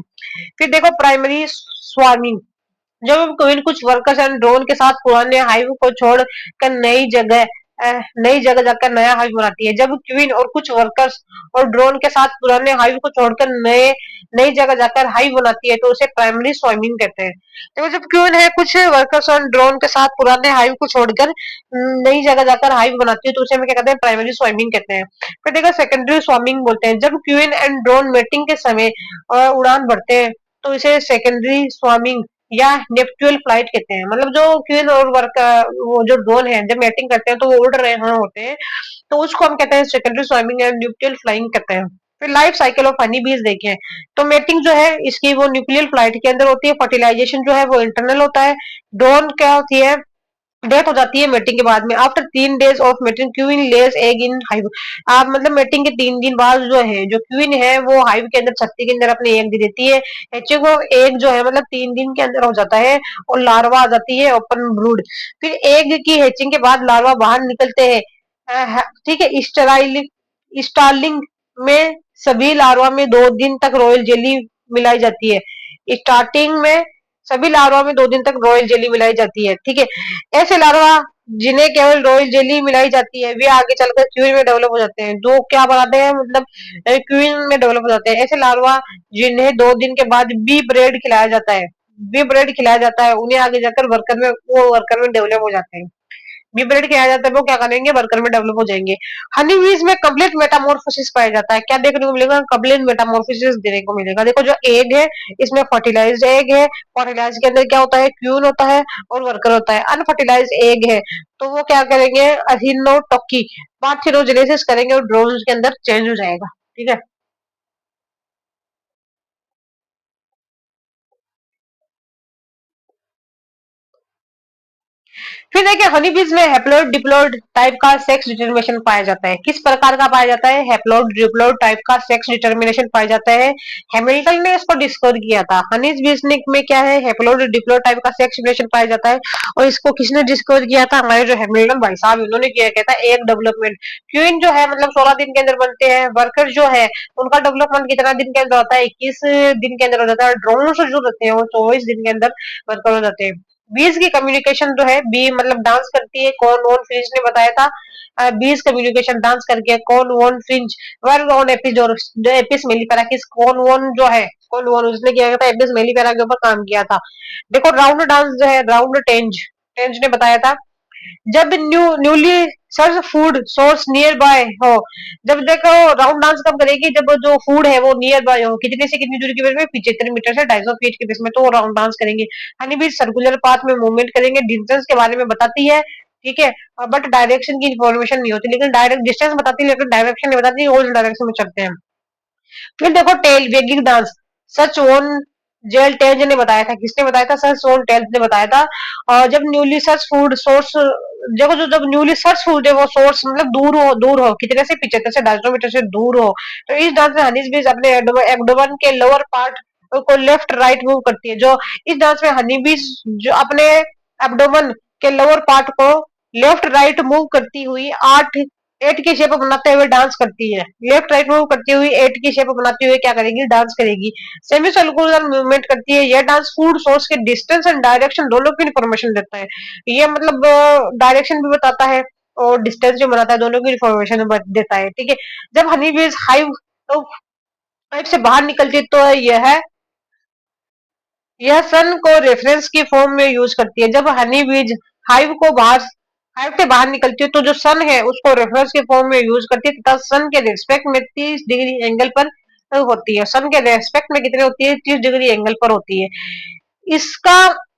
फिर देखो प्राइमरी स्वार्मिंग, जब कोई कुछ वर्कर्स एंड ड्रोन के साथ पुराने हाइव को छोड़कर नई जगह जाकर नया हाइव बनाती है। जब क्वीन और कुछ वर्कर्स और ड्रोन के साथ पुराने हाइव को छोड़कर नई जगह जाकर हाइव बनाती है तो उसे प्राइमरी स्वाइमिंग कहते हैं। तो जब क्वीन है कुछ वर्कर्स और ड्रोन के साथ पुराने हाइव को छोड़कर नई जगह जाकर हाइव बनाती है तो उसे हम क्या कहते हैं, प्राइमरी स्वाइमिंग कहते हैं। फिर देखो सेकेंडरी स्वाइमिंग बोलते हैं, जब क्वीन एंड ड्रोन मेटिंग के समय उड़ान भरते हैं तो इसे सेकेंडरी स्वाइमिंग या नेप्टुअल फ्लाइट कहते हैं। मतलब जो क्वीन और वर्क वो जो ड्रोन है जब मैटिंग करते हैं तो वो उड़ रहे हैं होते हैं, तो उसको हम कहते हैं सेकेंडरी स्वाइमिंग या नेप्टुअल फ्लाइंग कहते हैं। फिर लाइफ साइकिल ऑफ हनी बीज देखें, तो मेटिंग जो है इसकी वो न्यूक्लियर फ्लाइट के अंदर होती है, फर्टिलाइजेशन जो है वो इंटरनल होता है, ड्रोन क्या होती है, डेथ हो जाती है मेटिंग के बाद में। After 3 days of mating queen less egg in hive. आप मतलब मेटिंग के 3 दिन बाद जो क्वीन है वो हाइव के अंदर छत्ती के अंदर अपने एग दे देती है। हैचिंग ऑफ एग जो है मतलब 3 दिन के अंदर हो जाता है, और लार्वा आ जाती है ओपन ब्रूड। फिर एग की हैचिंग के बाद लार्वा बाहर निकलते हैं। ठीक है। स्टार्लिंग में सभी लार्वा में 2 दिन तक रॉयल जेली मिलाई जाती है। स्टार्टिंग में सभी लार्वा में 2 दिन तक रॉयल जेली मिलाई जाती है। ठीक है। ऐसे लार्वा जिन्हें केवल रॉयल जेली मिलाई जाती है वे आगे चलकर क्वीन में डेवलप हो जाते हैं। जो क्या बनाते हैं मतलब क्वीन में डेवलप हो जाते हैं। ऐसे लार्वा जिन्हें 2 दिन के बाद बी ब्रेड खिलाया जाता है, बी ब्रेड खिलाया जाता है, उन्हें आगे जाकर वर्कर में डेवलप हो जाते हैं। विपरीत किया जाता है वो क्या करेंगे, वर्कर में डेवलप हो जाएंगे। हनी बीज में कंप्लीट मेटामॉर्फोसिस पाया जाता है। क्या देखने को मिलेगा, कंप्लीट मेटामॉर्फोसिस देखने को मिलेगा। देखो जो एग है इसमें फर्टिलाइज्ड एग है, फर्टिलाइज के अंदर क्या होता है, क्यून होता है और वर्कर होता है। अनफर्टिलाइज एग है तो वो क्या करेंगे, अहिनोटोकी पार्थिनोजेनेसिस करेंगे और ड्रोन्स के अंदर चेंज हो जाएगा। ठीक है। फिर देखिए हनी बीज में हैप्लोइड डिप्लोइड टाइप का सेक्स डिटर्मिनेशन पाया जाता है। किस प्रकार का पाया जाता है, हैप्लोइड डिप्लोइड टाइप का सेक्स डिटर्मिनेशन पाया जाता है। हैमिल्टन ने इसको डिस्कवर किया था। हनी बीज में क्या है, हैप्लोइड डिप्लोइड टाइप का सेक्स डिटर्मिनेशन पाया जाता है। और इसको किसने डिस्कवर किया था, हमारे जो हैमिल्टन भाई साहब इन्होंने किया, कहता है एक डेवलपमेंट। क्वीन जो है मतलब 16 दिन के अंदर बनते हैं, वर्कर जो है उनका डेवलपमेंट कितना दिन के अंदर होता है, 21 दिन के अंदर हो जाता है। ड्रोन्स जो रहते हैं वो 24 दिन के अंदर वर्कर हो जाते हैं। बीज की कम्युनिकेशन जो है, बी मतलब डांस करती है, कौन वोन फ्रिंज ने बताया था। बीज कम्युनिकेशन डांस करके कौन वोन फ्रिंज वर ऑन एपिस और एपिस मेलिफेरा कौन वोन जो है, कौन वोन उसने किया था, एपिस मेलिफेरा के ऊपर काम किया था। देखो राउंड डांस जो है, राउंड टेंज टेंज ने बताया था। जब newly search food source near by हो, जब देखो राउंड डांस कब करेगी, जब जो फूड है वो नियर बाय हो, कितने से कितनी दूरी के बीच में, 75 मीटर से 250 फीट के बीच में, तो राउंड डांस करेंगे। हनी भी सर्कुलर पाथ में मूवमेंट करेंगे, डिस्टेंस के बारे में बताती है। ठीक है। बट डायरेक्शन की इंफॉर्मेशन नहीं होती, लेकिन डायरेक्ट डिस्टेंस बताती है, लेकिन डायरेक्शन नहीं बताती, उस डायरेक्शन में चलते हैं। फिर देखो टेल वेगिंग डांस, सच ओन जेल टेंज ने बताया था। किसने बताया था, सच ओन टेल्स ने बताया था। और जब न्यूली सर्च फूड सोर्स, देखो जो जब न्यूली सर्च फूड है वो सोर्स मतलब दूर हो कितने से, 75 से 250 मीटर से दूर हो, तो इस डांस में हनी बीज अपने एब्डोमेन के लोअर पार्ट को लेफ्ट राइट मूव करती है। जो इस डांस में हनी बीज जो अपने एब्डोमेन के लोअर पार्ट को लेफ्ट राइट मूव करती हुई आठ एट की शेप बनाते हुए डांस करती है। लेफ्ट राइट मूव करती हुई एट की शेप बनाते हुए क्या करेगी, डांस करेगी। सेमी सर्कुलर मूवमेंट करती है। यह डांस फूड सोर्स के डिस्टेंस एंड डायरेक्शन दोनों की इन्फॉर्मेशन देता है। ये मतलब डायरेक्शन भी बताता है और डिस्टेंस भी बताता है, दोनों की इन्फॉर्मेशन देता है। ठीक है। जब हनी बीज हाइव तो हाइव से बाहर निकलती है तो यह सन को रेफरेंस की फॉर्म में यूज करती है। जब हनी बीज हाइव को बाहर हाइव से बाहर निकलती है तो जो सन है उसको रेफरेंस के फॉर्म में यूज करती है, तथा सन के रेस्पेक्ट में 30 डिग्री एंगल पर होती है। सन के रेस्पेक्ट में कितने होती है, 30 डिग्री एंगल पर होती है। इसका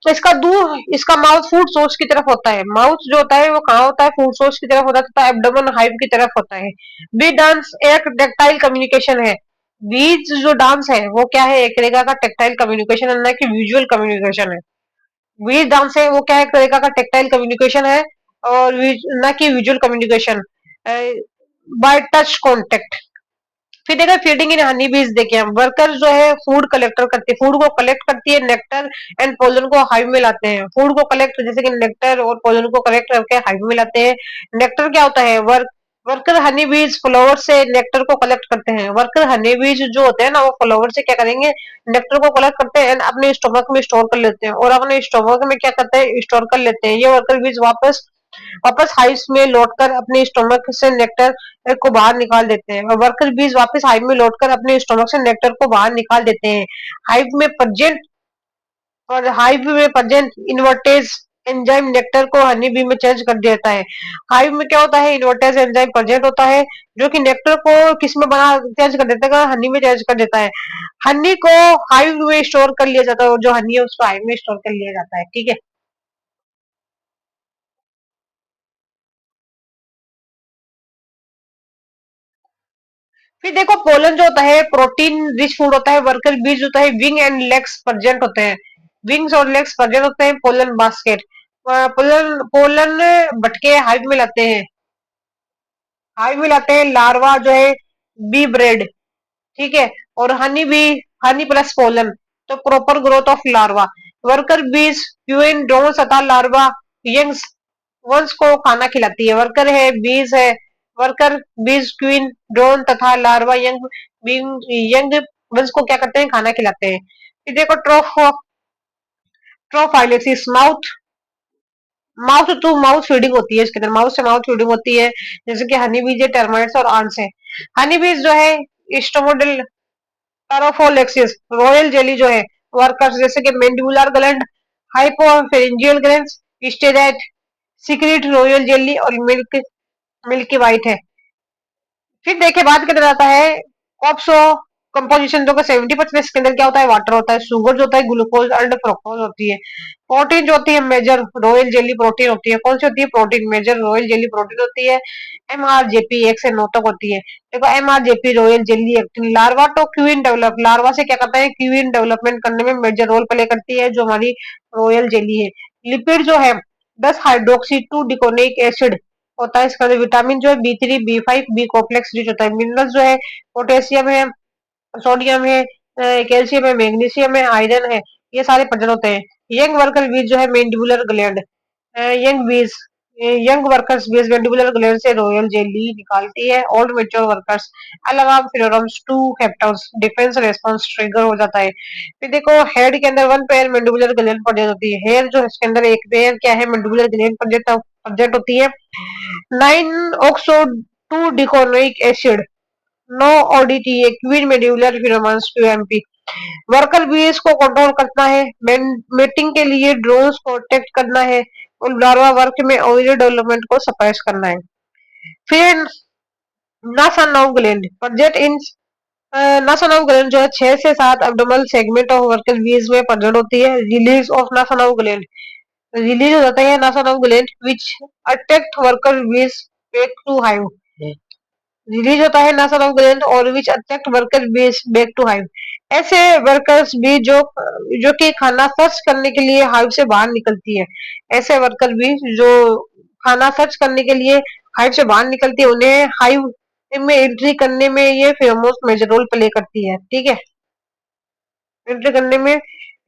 इसका माउथ फूड सोर्स की तरफ होता है। माउथ जो होता है वो कहाँ होता है, फूड सोर्स की तरफ होता है, तथा एब्डोमेन हाइव की तरफ होता है। बी डांस एक टेक्टाइल कम्युनिकेशन है। बीज जो डांस है वो क्या है, एक तरीका का टेक्टाइल कम्युनिकेशन है, ना कि विजुअल कम्युनिकेशन है। बीज डांस है वो क्या है, एक तरीका का टेक्टाइल कम्युनिकेशन है, और ना कि visual communication bye touch contact. फिर देखा फीडिंग इन हनी बीज, देखिए वर्कर जो है फूड कलेक्टर करती है, फूड को कलेक्ट करती है, नेक्टर एंड पोलन को हाइव में लाते हैं। फूड को कलेक्ट जैसे कि नेक्टर और पोलन को कलेक्ट करके हाइव में लाते हैं। नेक्टर क्या होता है, वर्कर हनी बीज फ्लावर से नेक्टर को कलेक्ट करते हैं। वर्कर हनी बीज जो होते हैं ना वो फ्लावर से क्या करेंगे, नेक्टर को कलेक्ट करते हैं, अपने स्टोमक में स्टोर कर लेते हैं, और अपने स्टोमक में क्या करते हैं, स्टोर कर लेते हैं। ये वर्कर बीज वापस वापस हाइव्स में लौटकर अपने स्टोमक से नेक्टर को बाहर निकाल देते हैं, और वर्कर बीज वापस हाइव में लौटकर अपने स्टोमक से नेक्टर को बाहर निकाल देते हैं। हाइव में प्रेजेंट हाइव में प्रेजेंट इन्वर्टेज एंजाइम नेक्टर को हनी बी में चेंज कर देता है। हाइव में क्या होता है, इन्वर्टेज एंजाइम प्रेजेंट होता है, जो कि नेक्टर को किस में बना चेंज कर देता है, हनी में चेंज कर देता है। हनी को हाइव में स्टोर कर लिया जाता है, और जो हनी है उसको हाइव में स्टोर कर लिया जाता है। ठीक है। फिर देखो पोलन जो होता है प्रोटीन रिच फूड होता है, वर्कर बीज होता है विंग एंड लेग्स प्रेजेंट होते हैं, विंग्स और लेग्स प्रेजेंट होते हैं पोलन बास्केट। पोलन पोलन भटके हाइव में लाते हैं, हाइव में लाते हैं लार्वा जो है बी ब्रेड, ठीक है। और honey bee, honey plus pollen, तो proper growth of larva. Worker bees queen drone तथा लार्वा यंग्स वंश को खाना खिलाती है। वर्कर है बीज है, वर्कर बीज क्वीन ड्रोन तथा लार्वा यंग यंग वंश को क्या करते हैं, खाना खिलाते हैं। फिर देखो trophallaxis, mouth mouth to mouth feeding होती है इसके अंदर, माउथ से माउथ फीडिंग होती है, जैसे कि हनी बीज है, टर्माइट्स और आंट्स है। हनी बीज जो है स्टोमोडल पैराफोलेक्सिस, रॉयल जेली जो है वर्कर्स जैसे कि mandibular gland, hypopharyngeal glands, steroid, secrete royal jelly और मिल्क मिल्की वाइट है। फिर देखे बात करते रहता है कॉप्सो कंपोजिशन, जो कि 70% इसके अंदर क्या होता है, वाटर होता है, शुगर जो होता है ग्लूकोज एंड फ्रुक्टोज होती है। प्रोटीन जो होती है मेजर रॉयल जेली प्रोटीन होती है, कौन सी होती है, protein major royal jelly protein होती है। एमआरजेपी 1 से 9 तक होती है। देखो एमआरजेपी रॉयल जेली एक्टिन लार्वा तो क्वीन डेवलप, लार्वा से क्या करता है, क्वीन डेवलपमेंट करने में मेजर रोल प्ले करती है जो हमारी रॉयल जेली है। लिपिड जो है 10 हाइड्रोक्सी 2 डिकोनिक एसिड होता है इसका। विटामिन जो है B3 B5 B complex rich होता है। मिनरल्स जो है पोटेशियम है, सोडियम है, कैल्शियम है, मैग्नीशियम है, आयरन है, ये सारे प्रेजेंट होते हैं। यंग वर्कर बीज जो है mandibular gland, young bees young workers bees mandibular gland से रॉयल जेली निकालती है। Old mature workers alarm pheromones two heptanones defence response trigger हो जाता है। फिर देखो हेड के अंदर 1 पेयर मेंडिबुलर ग्लैंड प्रेजेंट होती है। हेयर जो है इसके अंदर एक पेयर क्या है, मेंडिबुलर ग्लैंड प्रेजेंट होती है। 9 oxo 2 decenoic acid, no ODTA queen medullar filaments QMP. Worker bees को कंट्रोल करना है, मेटिंग के लिए ड्रोन्स को अटैक करना है और लार्वा वर्क में ऑयल डेवलपमेंट को सप्रेस करना है। फिर नासानॉव ग्लैंड प्रेजेंट इन नासानॉव ग्लैंड जो है 6 से 7 एब्डोमिनल सेगमेंट ऑफ वर्कर बीज में प्रेजेंट होती है। Release of Nasonov gland, release हो जाता है Nasonov gland which attract worker bees back to hive, release होता है नासा ऑफ ग्लैंड और which attract worker bees back to hive. ऐसे वर्कर्स भी जो कि खाना सर्च करने के लिए हाइव से बाहर निकलती है, ऐसे वर्कर भी जो खाना सर्च करने के लिए हाइव से बाहर निकलती है, उन्हें हाइव में एंट्री करने में ये फेरोमोन्स मेजर रोल प्ले करती है, ठीक है। एंट्री करने में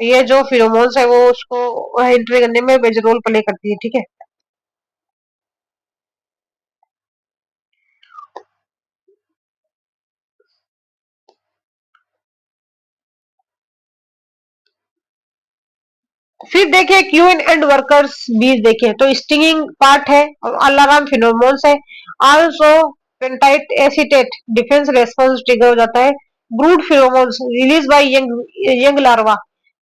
ये जो फेरोमोन्स है वो उसको एंट्री करने में मेजर रोल प्ले करती है, ठीक है। फिर देखिए क्यून एंड वर्कर्स बीज देखे तो स्टिंगिंग पार्ट है और अलार्म फिनोमोन्स है। Also pentyl acetate defence response trigger हो जाता है। Brood pheromones release by young young larva,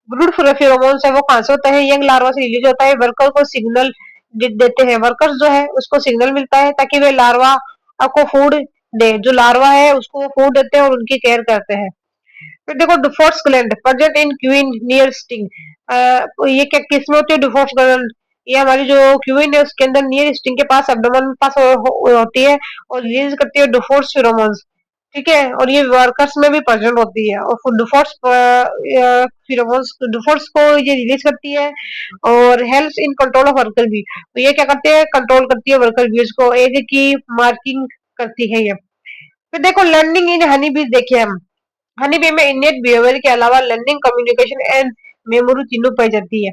brood pheromones है वो कहां से होता है, यंग लार्वा से रिलीज होता है। वर्कर को सिग्नल देते हैं, वर्कर्स जो है उसको सिग्नल मिलता है ताकि वे लार्वा को फूड दे, जो लार्वा है उसको वो फूड देते हैं और उनकी केयर करते हैं। फिर देखो Dufour's gland present in queen near sting, ये क्या किस में होती है डिफोर्स ग्लैंड, ये हमारी जो क्वीन है उसके अंदर नियर स्टिंग के पास एब्डोमेन पास होती है और रिलीज करती है डिफोर्स फिरोमोन्स, ठीक है। और ये वर्कर्स में भी प्रेजेंट होती है और डिफोर्स फिरोमोन्स डिफोर्स को ये रिलीज करती है और helps in control of worker bee, तो ये क्या करते हैं, कंट्रोल करती है वर्कर बीज को, एज की मार्किंग करती है ये। फिर देखो लर्निंग इन हनी बीज देखिए हम, हनी बी में इनेट बिहेवियर के अलावा लर्निंग कम्युनिकेशन एंड मेमोरी तीनों पाई जाती है।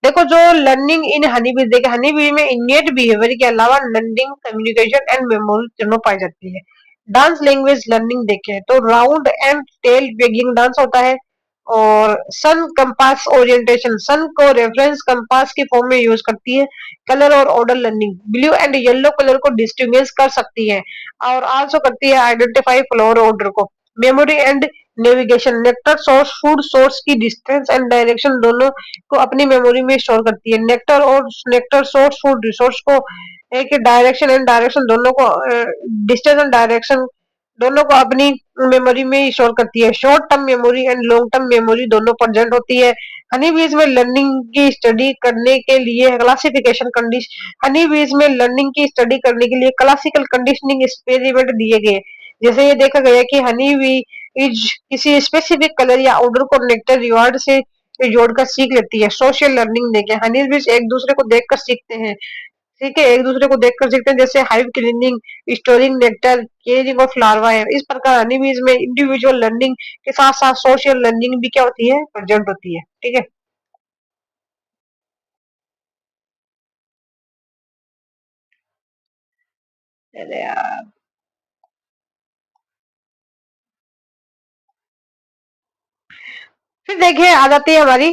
देखो जो लर्निंग इन हनी बी देखे, हनी बी में इनेट बिहेवियर के अलावा लर्निंग कम्युनिकेशन एंड मेमोरी तीनों पाई जाती है। डांस लैंग्वेज लर्निंग देखे तो round and tail wagging dance होता है और सन कंपास ओरिएंटेशन, सन को रेफरेंस कंपास के फॉर्म में यूज करती है। कलर और odour learning blue and yellow colour को डिस्टिंग्विश कर सकती है और आल्सो करती है आइडेंटिफाई फ्लोर ऑर्डर को। Memory and navigation, nectar source food source की डिस्टेंस एंड डायरेक्शन दोनों को अपनी मेमोरी में स्टोर करती है। नेक्टर और नेक्टर सोर्स फूड रिसोर्स को एक डायरेक्शन एंड डायरेक्शन दोनों को डिस्टेंस एंड डायरेक्शन दोनों को अपनी मेमोरी में स्टोर करती है। Short term memory and long term memory दोनों प्रेजेंट होती है। हनी बीज में लर्निंग की स्टडी करने के लिए क्लासिफिकेशन कंडीशन, हनी बीज में लर्निंग की स्टडी करने के लिए क्लासिकल कंडीशनिंग एक्सपेरिमेंट दिए गए। जैसे ये देखा गया कि हनी बी इज किसी स्पेसिफिक कलर या ऑर्डर को नेक्टर रिवार्ड से जोड़कर सीख लेती है। सोशल लर्निंग देखें, हनी बीज एक दूसरे को देखकर सीखते हैं। ठीक है, एक दूसरे को देखकर सीखते हैं, जैसे hive cleaning, storing nectar, caring of larva है। इस प्रकार हनी बीज में इंडिविजुअल लर्निंग के साथ साथ सोशल लर्निंग भी क्या होती है, प्रेजेंट होती है। ठीक है। अरे यार, फिर देखिए आ जाती है हमारी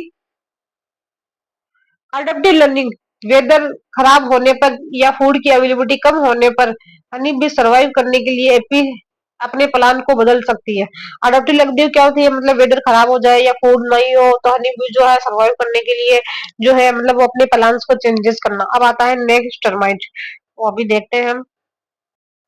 अडप्टिव लर्निंग। वेदर खराब होने पर या फूड की अवेलेबिलिटी कम होने पर हनी भी सरवाइव करने के लिए एपी अपने प्लान को बदल सकती है। अडप्टिव लर्निंग क्या होती है, मतलब वेदर खराब हो जाए या फूड नहीं हो तो हनी भी जो है सरवाइव करने के लिए जो है मतलब वो अपने प्लान्स को चेंजेस करना। अब आता है नेक्स्ट टर्माइट, वो अभी देखते हैं हम।